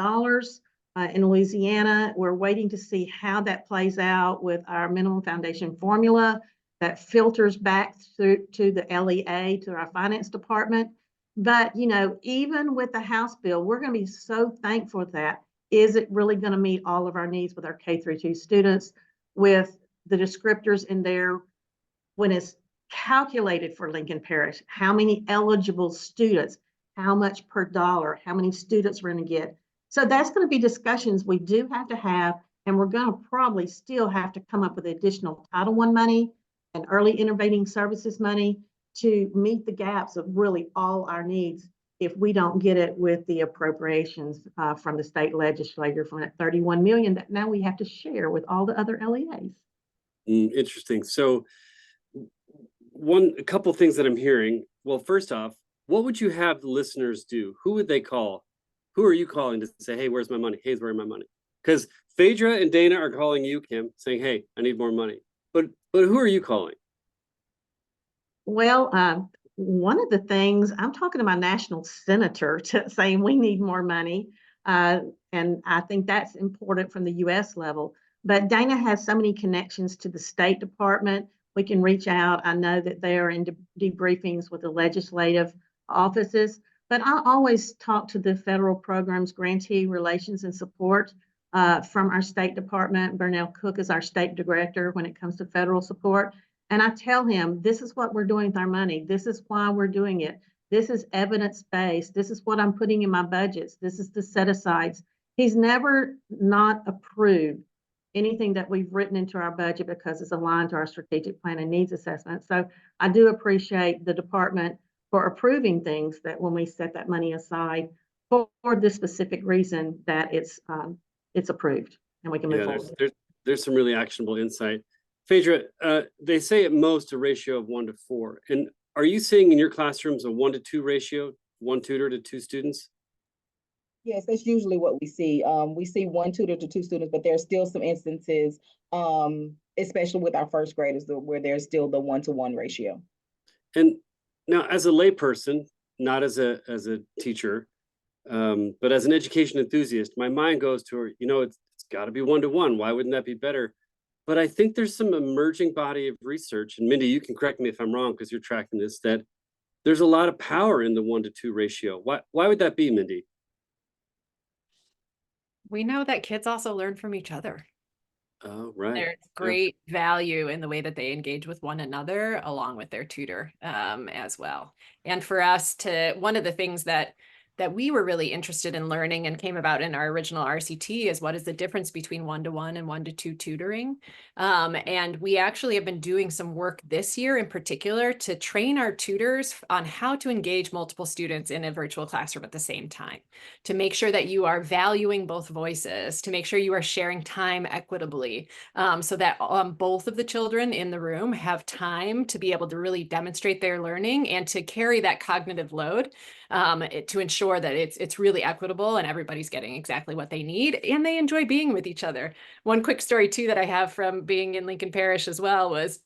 in Louisiana. We're waiting to see how that plays out with our minimum foundation formula that filters back through to the LEA, to our finance department. But, you know, even with the House bill, we're going to be so thankful for that. Is it really going to meet all of our needs with our K-2 students, with the descriptors in there when it's calculated for Lincoln Parish? How many eligible students? How much per dollar? How many students we're going to get? So that's going to be discussions we do have to have, and we're going to probably still have to come up with additional Title I money and early intervening services money to meet the gaps of really all our needs if we don't get it with the appropriations from the state legislature from that 31 million that now we have to share with all the other LEAs. Interesting. So a couple things that I'm hearing. Well, first off, what would you have the listeners do? Who would they call? Who are you calling to say, hey, where's my money? Hey, where's my money? Because Phaedra and Dana are calling you, Kim, saying, hey, I need more money. But who are you calling? Well, one of the things, I'm talking to my national senator saying we need more money. And I think that's important from the US level. But Dana has so many connections to the State Department. We can reach out. I know that they are in debriefings with the legislative offices, but I always talk to the federal programs, grantee relations and support from our State Department. Burnell Cook is our state director when it comes to federal support. And I tell him, this is what we're doing with our money. This is why we're doing it. This is evidence-based. This is what I'm putting in my budgets. This is the set-asides. He's never not approved anything that we've written into our budget because it's aligned to our strategic plan and needs assessment. So I do appreciate the department for approving things that when we set that money aside for this specific reason that it's approved and we can move forward. There's some really actionable insight. Phaedra, they say at most a ratio of 1 to 4. And are you seeing in your classrooms a 1 to 2 ratio, 1 tutor to 2 students? Yes, that's usually what we see. We see 1 tutor to 2 students, but there's still some instances, especially with our first graders, where there's still the 1-to-1 ratio. And now, as a layperson, not as a teacher, but as an education enthusiast, my mind goes to, it's got to be 1-to-1. Why wouldn't that be better? But I think there's some emerging body of research, and Mindy, you can correct me if I'm wrong because you're tracking this, that there's a lot of power in the 1 to 2 ratio. Why would that be, Mindy? We know that kids also learn from each other. Oh, right. There's great value in the way that they engage with one another along with their tutor as well. And for us one of the things that we were really interested in learning and came about in our original RCT is what is the difference between 1-to-1 and 1-to-2 tutoring. And we actually have been doing some work this year in particular to train our tutors on how to engage multiple students in a virtual classroom at the same time, to make sure that you are valuing both voices, to make sure you are sharing time equitably, so that both of the children in the room have time to be able to really demonstrate their learning and to carry that cognitive load to ensure that it's really equitable and everybody's getting exactly what they need and they enjoy being with each other. One quick story too that I have from being in Lincoln Parish as well was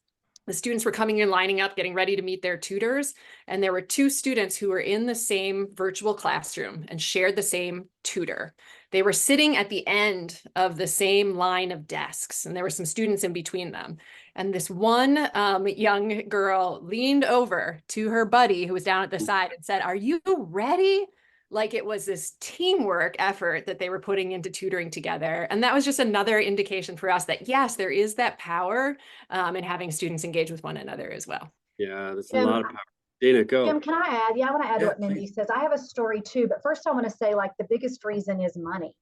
the students were coming in, lining up, getting ready to meet their tutors. And there were 2 students who were in the same virtual classroom and shared the same tutor. They were sitting at the end of the same line of desks, and there were some students in between them. And this one young girl leaned over to her buddy who was down at the side and said, "Are you ready?" Like it was this teamwork effort that they were putting into tutoring together. And that was just another indication for us that, yes, there is that power in having students engage with one another as well. Yeah, that's a lot of power. Dana, go. Jim, can I add? Yeah, I want to add to what Mindy says. I have a story too, but first I want to say the biggest reason is money.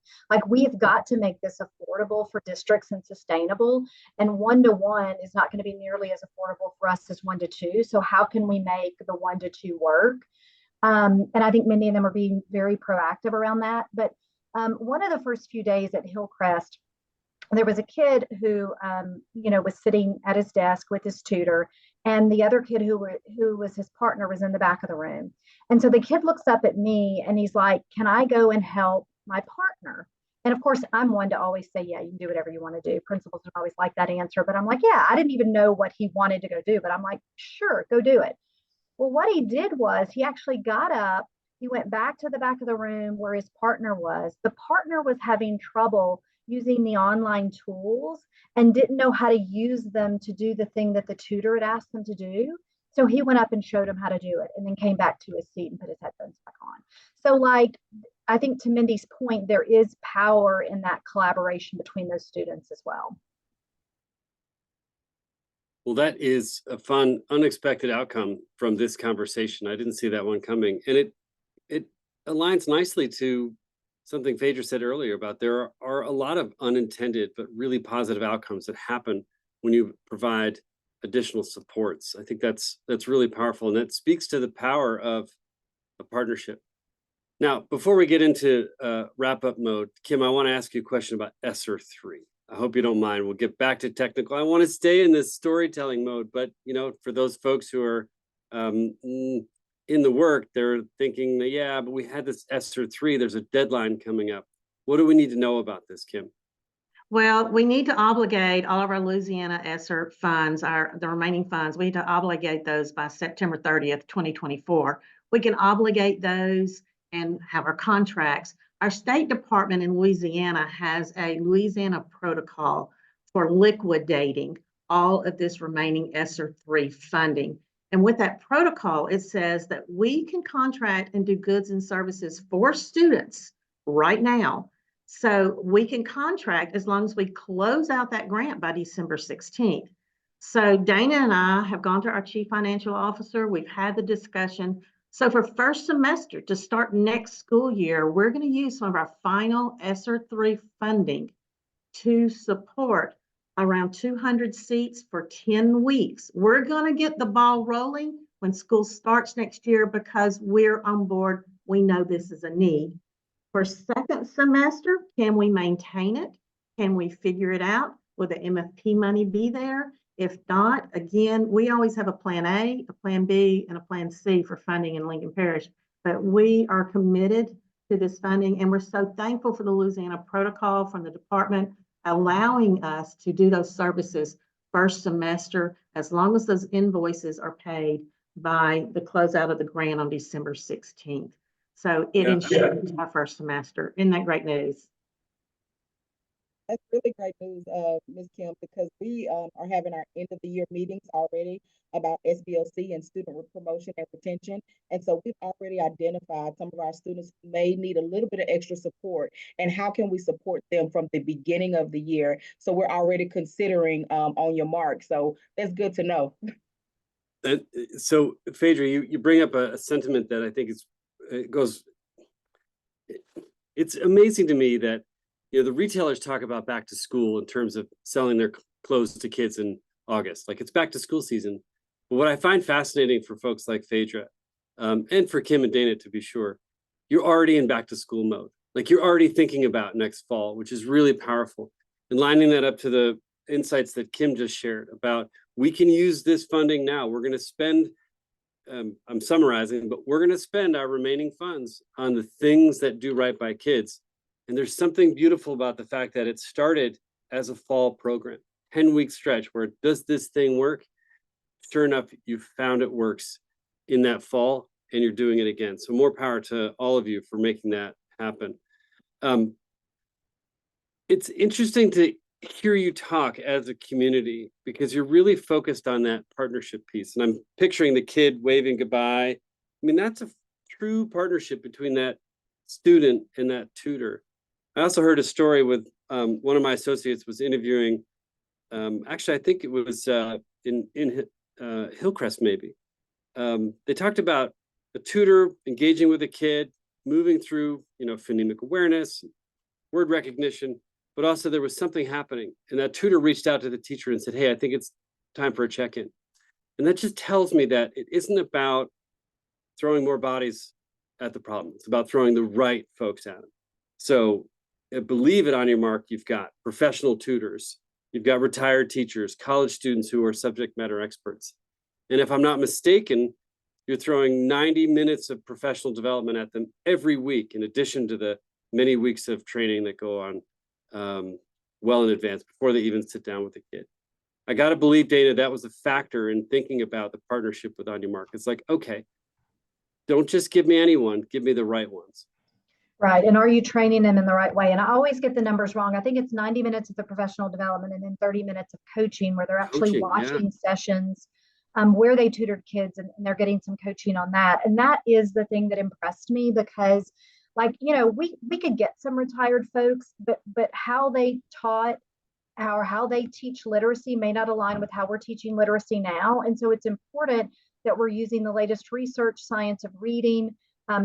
We've got to make this affordable for districts and sustainable, and 1-to-1 is not going to be nearly as affordable for us as 1-to-2. So how can we make the 1-to-2 work? And I think Mindy and them are being very proactive around that. But one of the first few days at Hillcrest, there was a kid who, was sitting at his desk with his tutor, and the other kid who was his partner was in the back of the room. And so the kid looks up at me and he's like, "Can I go and help my partner?" And of course, I'm one to always say, "Yeah, you can do whatever you want to do." Principals don't always like that answer, but I'm like, "Yeah," I didn't even know what he wanted to go do, but I'm like, "Sure, go do it." Well, what he did was he actually got up, he went back to the back of the room where his partner was. The partner was having trouble using the online tools and didn't know how to use them to do the thing that the tutor had asked them to do. So he went up and showed him how to do it and then came back to his seat and put his headphones back on. So I think to Mindy's point, there is power in that collaboration between those students as well. Well, that is a fun, unexpected outcome from this conversation. I didn't see that one coming. And it aligns nicely to something Phaedra said earlier about there are a lot of unintended but really positive outcomes that happen when you provide additional supports. I think that's really powerful, and that speaks to the power of a partnership. Now, before we get into wrap-up mode, Kim, I want to ask you a question about ESSER3. I hope you don't mind. We'll get back to technical. I want to stay in this storytelling mode, but for those folks who are in the work, they're thinking, yeah, but we had this ESSER3, there's a deadline coming up. What do we need to know about this, Kim? Well, we need to obligate all of our Louisiana ESSER funds, the remaining funds, we need to obligate those by September 30th, 2024. We can obligate those and have our contracts. Our State Department in Louisiana has a Louisiana protocol for liquidating all of this remaining ESSER3 funding. And with that protocol, it says that we can contract and do goods and services for students right now. So we can contract as long as we close out that grant by December 16th. So Dana and I have gone to our chief financial officer. We've had the discussion. So for first semester to start next school year, we're going to use some of our final ESSER3 funding to support around 200 seats for 10 weeks. We're going to get the ball rolling when school starts next year because we're on board. We know this is a need. For second semester, can we maintain it? Can we figure it out? Will the MFP money be there? If not, again, we always have a plan A, a plan B, and a plan C for funding in Lincoln Parish. But we are committed to this funding, and we're so thankful for the Louisiana protocol from the department allowing us to do those services first semester, as long as those invoices are paid by the closeout of the grant on December 16th. So it ensures our first semester. Isn't that great news? That's really great news, Ms. Kim, because we are having our end of the year meetings already about SBLC and student promotion and retention. And so we've already identified some of our students who may need a little bit of extra support, and how can we support them from the beginning of the year. So we're already considering on your mark. So that's good to know. So Phaedra, you bring up a sentiment that I think it's amazing to me that, you know, the retailers talk about back to school in terms of selling their clothes to kids in August, like it's back to school season. But what I find fascinating for folks like Phaedra, and for Kim and Dana, to be sure, you're already in back to school mode. Like you're already thinking about next fall, which is really powerful. And lining that up to the insights that Kim just shared about, we can use this funding now. We're going to spend, I'm summarizing, but we're going to spend our remaining funds on the things that do right by kids. And there's something beautiful about the fact that it started as a fall program, 10-week stretch where does this thing work? Sure enough, you found it works in that fall and you're doing it again. So more power to all of you for making that happen. It's interesting to hear you talk as a community because you're really focused on that partnership piece. And I'm picturing the kid waving goodbye. I mean, that's a true partnership between that student and that tutor. I also heard a story with one of my associates was interviewing, actually, I think it was in Hillcrest, maybe. They talked about the tutor engaging with a kid, moving through, you know, phonemic awareness, word recognition, but also there was something happening. And that tutor reached out to the teacher and said, hey, I think it's time for a check-in. And that just tells me that it isn't about throwing more bodies at the problem. It's about throwing the right folks at them. So I believe it on your mark, you've got professional tutors, you've got retired teachers, college students who are subject matter experts. And if I'm not mistaken, you're throwing 90 minutes of professional development at them every week, in addition to the many weeks of training that go on well in advance before they even sit down with the kid. I got to believe, Dana, that was a factor in thinking about the partnership with On Your Mark. It's like, okay, don't just give me anyone, give me the right ones. Right. And are you training them in the right way? And I always get the numbers wrong. I think it's 90 minutes of the professional development and then 30 minutes of coaching where they're actually watching sessions where they tutored kids and they're getting some coaching on that. And that is the thing that impressed me because, like, you know, we could get some retired folks, but how they taught or how they teach literacy may not align with how we're teaching literacy now. And so it's important that we're using the latest research, science of reading,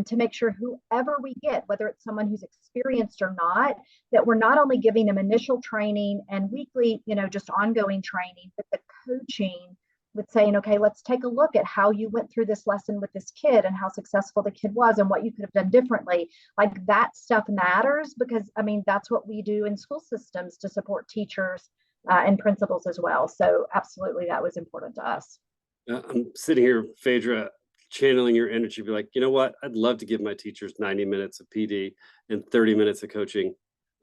to make sure whoever we get, whether it's someone who's experienced or not, that we're not only giving them initial training and weekly, you know, just ongoing training, but the coaching with saying, okay, let's take a look at how you went through this lesson with this kid and how successful the kid was and what you could have done differently. Like that stuff matters because, I mean, that's what we do in school systems to support teachers and principals as well. So absolutely, that was important to us. I'm sitting here, Phaedra, channeling your energy, be like, you know what? I'd love to give my teachers 90 minutes of PD and 30 minutes of coaching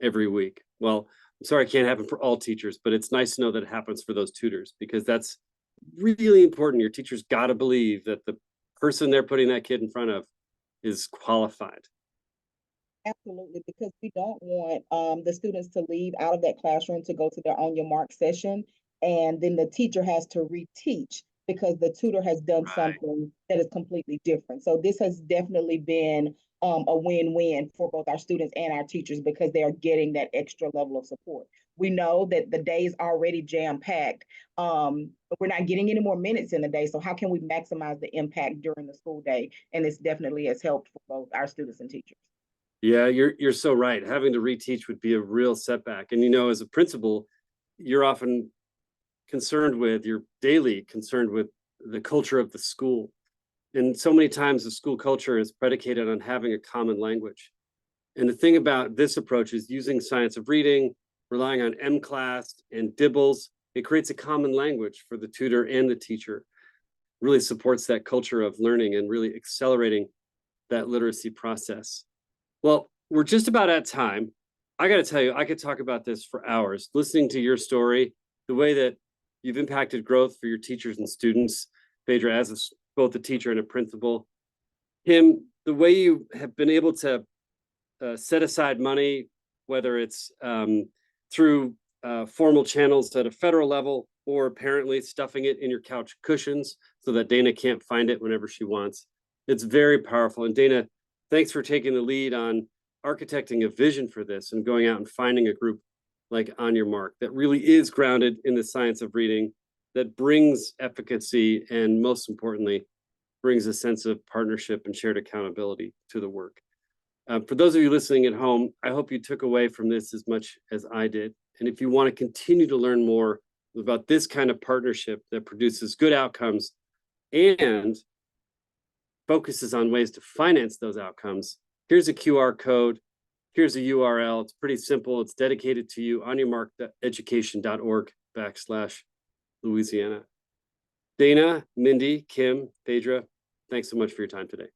every week. Well, I'm sorry, it can't happen for all teachers, but it's nice to know that it happens for those tutors because that's really important. Your teachers got to believe that the person they're putting that kid in front of is qualified. Absolutely, because we don't want the students to leave out of that classroom to go to their On Your Mark session, and then the teacher has to reteach because the tutor has done something that is completely different. So this has definitely been a win-win for both our students and our teachers because they are getting that extra level of support. We know that the day is already jam-packed, but we're not getting any more minutes in the day. So how can we maximize the impact during the school day? And this definitely has helped for both our students and teachers. Yeah, you're so right. Having to reteach would be a real setback. And, you know, as a principal, you're often you're daily concerned with the culture of the school. And so many times the school culture is predicated on having a common language. And the thing about this approach is using science of reading, relying on M-class and DIBELS. It creates a common language for the tutor and the teacher, really supports that culture of learning and really accelerating that literacy process. Well, we're just about at time. I got to tell you, I could talk about this for hours, listening to your story, the way that you've impacted growth for your teachers and students, Phaedra, as both a teacher and a principal. Kim, the way you have been able to set aside money, whether it's through formal channels at a federal level, or apparently stuffing it in your couch cushions so that Dana can't find it whenever she wants. It's very powerful. And Dana, thanks for taking the lead on architecting a vision for this and going out and finding a group like On Your Mark that really is grounded in the science of reading, that brings efficacy, and most importantly, brings a sense of partnership and shared accountability to the work. For those of you listening at home, I hope you took away from this as much as I did. And if you want to continue to learn more about this kind of partnership that produces good outcomes and focuses on ways to finance those outcomes, here's a QR code. Here's a URL. It's pretty simple. It's dedicated to you, onyourmarkeducation.org/Louisiana. Dana, Mindy, Kim, Phaedra, thanks so much for your time today.